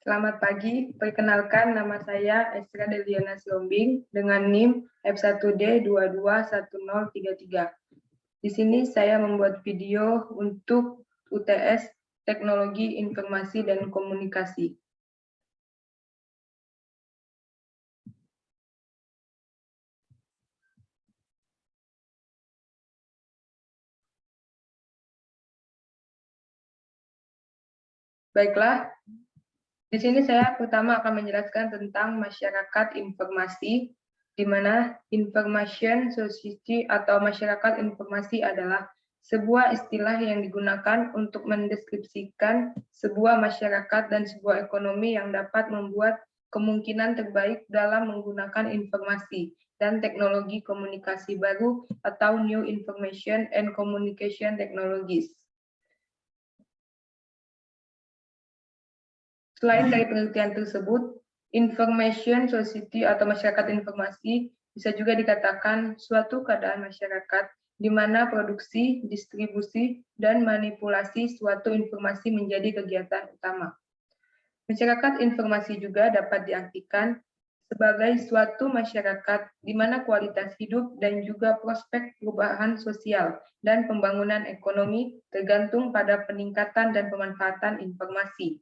Selamat pagi, perkenalkan nama saya Esra Deliana Sihombing dengan NIM F1D221033. Di sini saya membuat video untuk UTS Teknologi Informasi dan Komunikasi. Baiklah, di sini saya pertama akan menjelaskan tentang masyarakat informasi, di mana information society atau masyarakat informasi adalah sebuah istilah yang digunakan untuk mendeskripsikan sebuah masyarakat dan sebuah ekonomi yang dapat membuat kemungkinan terbaik dalam menggunakan informasi dan teknologi komunikasi baru atau New Information and Communication Technologies. Selain dari penelitian tersebut, information society atau masyarakat informasi bisa juga dikatakan suatu keadaan masyarakat di mana produksi, distribusi, dan manipulasi suatu informasi menjadi kegiatan utama. Masyarakat informasi juga dapat diartikan sebagai suatu masyarakat di mana kualitas hidup dan juga prospek perubahan sosial dan pembangunan ekonomi tergantung pada peningkatan dan pemanfaatan informasi.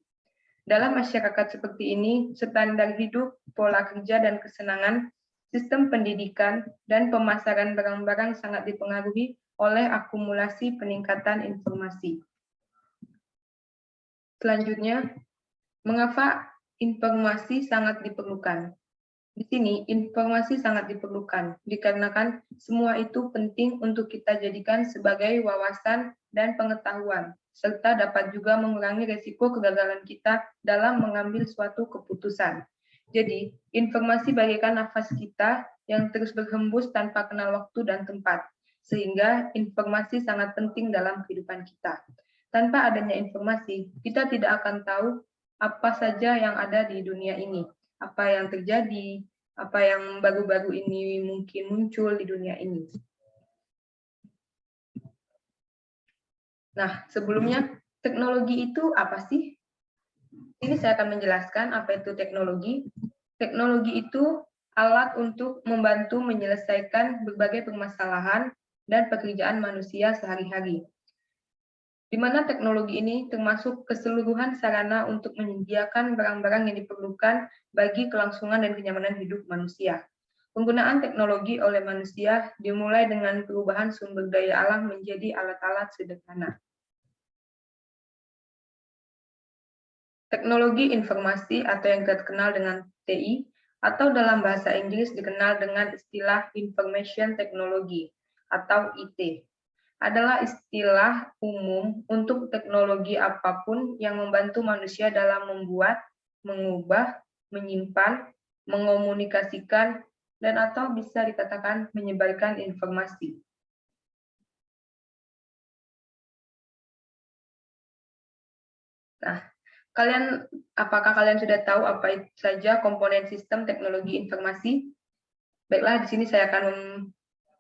Dalam masyarakat seperti ini, standar hidup, pola kerja dan kesenangan, sistem pendidikan, dan pemasaran barang-barang sangat dipengaruhi oleh akumulasi peningkatan informasi. Selanjutnya, mengapa informasi sangat diperlukan? Di sini, informasi sangat diperlukan, dikarenakan semua itu penting untuk kita jadikan sebagai wawasan dan pengetahuan, serta dapat juga mengurangi risiko kegagalan kita dalam mengambil suatu keputusan. Jadi, informasi bagaikan nafas kita yang terus berhembus tanpa kenal waktu dan tempat, sehingga informasi sangat penting dalam kehidupan kita. Tanpa adanya informasi, kita tidak akan tahu apa saja yang ada di dunia ini, apa yang terjadi, apa yang baru-baru ini mungkin muncul di dunia ini. Nah, sebelumnya, teknologi itu apa sih? Ini saya akan menjelaskan apa itu teknologi. Teknologi itu alat untuk membantu menyelesaikan berbagai permasalahan dan pekerjaan manusia sehari-hari. Di mana teknologi ini termasuk keseluruhan sarana untuk menyediakan barang-barang yang diperlukan bagi kelangsungan dan kenyamanan hidup manusia. Penggunaan teknologi oleh manusia dimulai dengan perubahan sumber daya alam menjadi alat-alat sederhana. Teknologi informasi atau yang kita kenal dengan TI, atau dalam bahasa Inggris dikenal dengan istilah Information Technology atau IT. Adalah istilah umum untuk teknologi apapun yang membantu manusia dalam membuat, mengubah, menyimpan, mengomunikasikan, dan atau bisa dikatakan menyebarkan informasi. Nah, apakah kalian sudah tahu apa saja komponen sistem teknologi informasi? Baiklah, di sini saya akan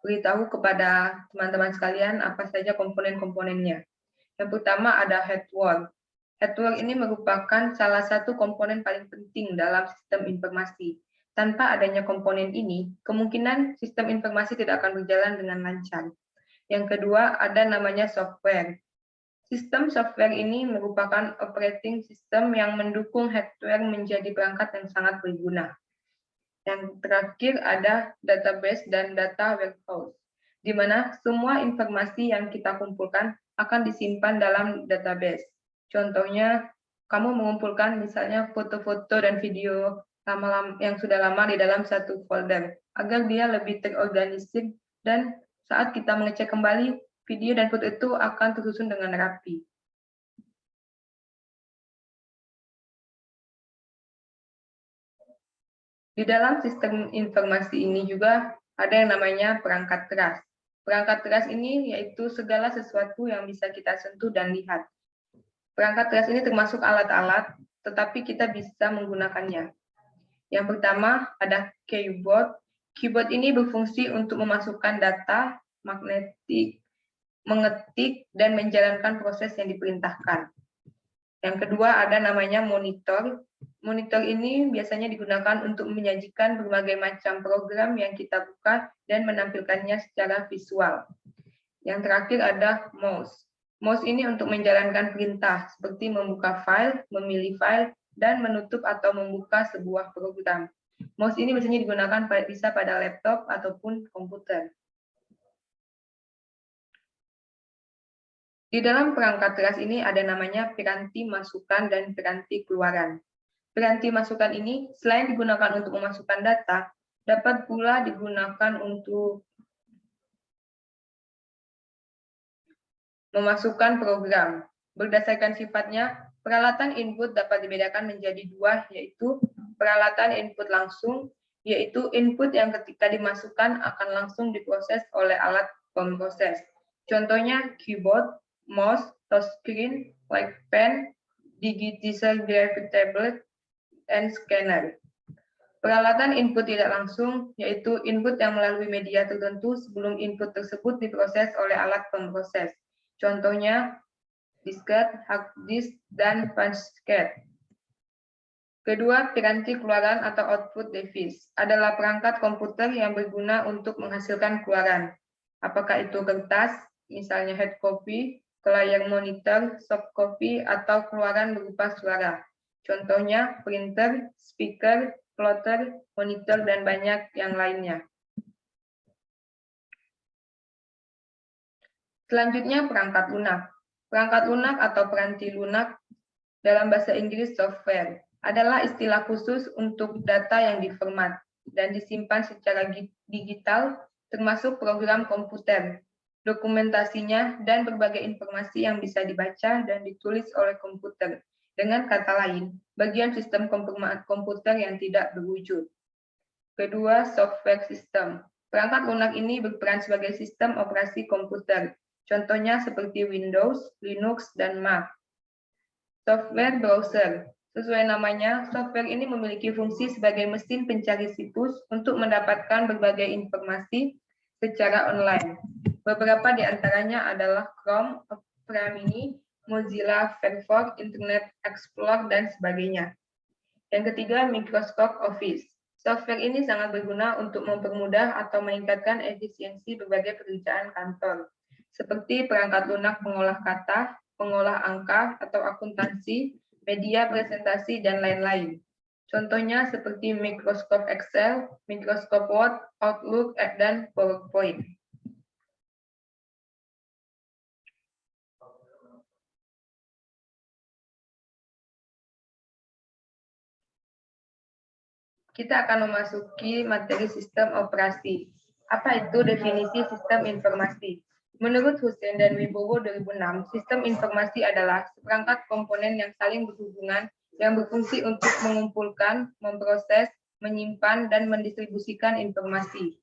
beritahu kepada teman-teman sekalian apa saja komponen-komponennya. Yang pertama ada headword. Headword ini merupakan salah satu komponen paling penting dalam sistem informasi. Tanpa adanya komponen ini, kemungkinan sistem informasi tidak akan berjalan dengan lancar. Yang kedua ada namanya software. Sistem software ini merupakan operating system yang mendukung hardware menjadi perangkat yang sangat berguna. Yang terakhir ada database dan data warehouse, di mana semua informasi yang kita kumpulkan akan disimpan dalam database. Contohnya, kamu mengumpulkan misalnya foto-foto dan video yang sudah lama di dalam satu folder, agar dia lebih terorganisir dan saat kita mengecek kembali, video dan foto itu akan tersusun dengan rapi. Di dalam sistem informasi ini juga ada yang namanya perangkat keras. Perangkat keras ini yaitu segala sesuatu yang bisa kita sentuh dan lihat. Perangkat keras ini termasuk alat-alat, tetapi kita bisa menggunakannya. Yang pertama ada keyboard. Keyboard ini berfungsi untuk memasukkan data, magnetik, mengetik, dan menjalankan proses yang diperintahkan. Yang kedua ada namanya monitor. Monitor ini biasanya digunakan untuk menyajikan berbagai macam program yang kita buka dan menampilkannya secara visual. Yang terakhir ada mouse. Mouse ini untuk menjalankan perintah, seperti membuka file, memilih file, dan menutup atau membuka sebuah program. Mouse ini biasanya digunakan bisa pada laptop ataupun komputer. Di dalam perangkat keras ini ada namanya piranti masukan dan piranti keluaran. Piranti masukan ini selain digunakan untuk memasukkan data, dapat pula digunakan untuk memasukkan program. Berdasarkan sifatnya, peralatan input dapat dibedakan menjadi dua, yaitu peralatan input langsung, yaitu input yang ketika dimasukkan akan langsung diproses oleh alat pemproses. Contohnya keyboard, mouse, touchscreen, like pen, digital graphic tablet, and scanner. Peralatan input tidak langsung, yaitu input yang melalui media tertentu sebelum input tersebut diproses oleh alat pemproses. Contohnya, disket, hard disk, dan punchcard. Kedua, piranti keluaran atau output device adalah perangkat komputer yang berguna untuk menghasilkan keluaran. Apakah itu kertas, misalnya hard copy, ke layar monitor, soft copy, atau keluaran berupa suara. Contohnya printer, speaker, plotter, monitor, dan banyak yang lainnya. Selanjutnya perangkat lunak. Perangkat lunak atau peranti lunak dalam bahasa Inggris software adalah istilah khusus untuk data yang diformat dan disimpan secara digital termasuk program komputer, dokumentasinya, dan berbagai informasi yang bisa dibaca dan ditulis oleh komputer. Dengan kata lain, bagian sistem komputer yang tidak berwujud. Kedua, software system. Perangkat lunak ini berperan sebagai sistem operasi komputer. Contohnya seperti Windows, Linux, dan Mac. Software browser. Sesuai namanya, software ini memiliki fungsi sebagai mesin pencari situs untuk mendapatkan berbagai informasi secara online. Beberapa di antaranya adalah Chrome, Opera Mini, Mozilla Firefox, Internet Explorer, dan sebagainya. Yang ketiga, Microsoft Office. Software ini sangat berguna untuk mempermudah atau meningkatkan efisiensi berbagai pekerjaan kantor, seperti perangkat lunak pengolah kata, pengolah angka atau akuntansi, media presentasi, dan lain-lain. Contohnya seperti Microsoft Excel, Microsoft Word, Outlook, dan PowerPoint. Kita akan memasuki materi sistem operasi. Apa itu definisi sistem informasi? Menurut Hussein dan Wibowo 2006, sistem informasi adalah seperangkat komponen yang saling berhubungan yang berfungsi untuk mengumpulkan, memproses, menyimpan, dan mendistribusikan informasi.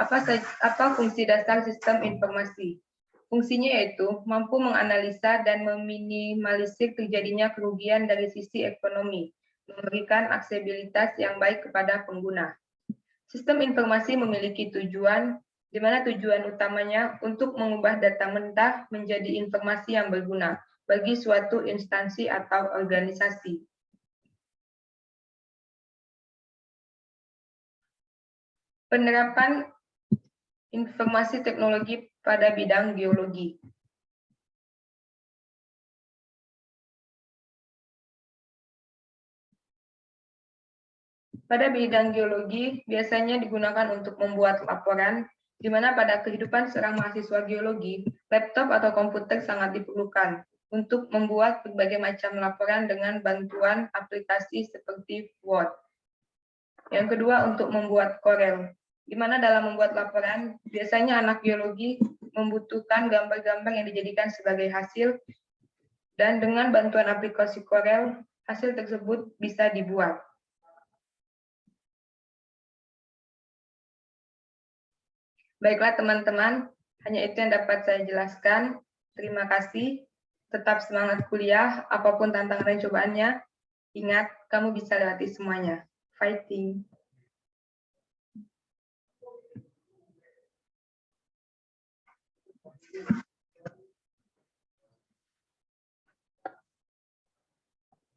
Apa fungsi dasar sistem informasi? Fungsinya yaitu mampu menganalisa dan meminimalisir terjadinya kerugian dari sisi ekonomi, memberikan aksesibilitas yang baik kepada pengguna. Sistem informasi memiliki tujuan, di mana tujuan utamanya untuk mengubah data mentah menjadi informasi yang berguna bagi suatu instansi atau organisasi. Penerapan informasi teknologi pada bidang geologi. Pada bidang geologi, biasanya digunakan untuk membuat laporan, di mana pada kehidupan seorang mahasiswa geologi, laptop atau komputer sangat diperlukan untuk membuat berbagai macam laporan dengan bantuan aplikasi seperti Word. Yang kedua, untuk membuat Corel, di mana dalam membuat laporan, biasanya anak geologi membutuhkan gambar-gambar yang dijadikan sebagai hasil, dan dengan bantuan aplikasi Corel, hasil tersebut bisa dibuat. Baiklah teman-teman, hanya itu yang dapat saya jelaskan. Terima kasih. Tetap semangat kuliah, apapun tantangan dan cobaannya. Ingat, kamu bisa lewati semuanya. Fighting!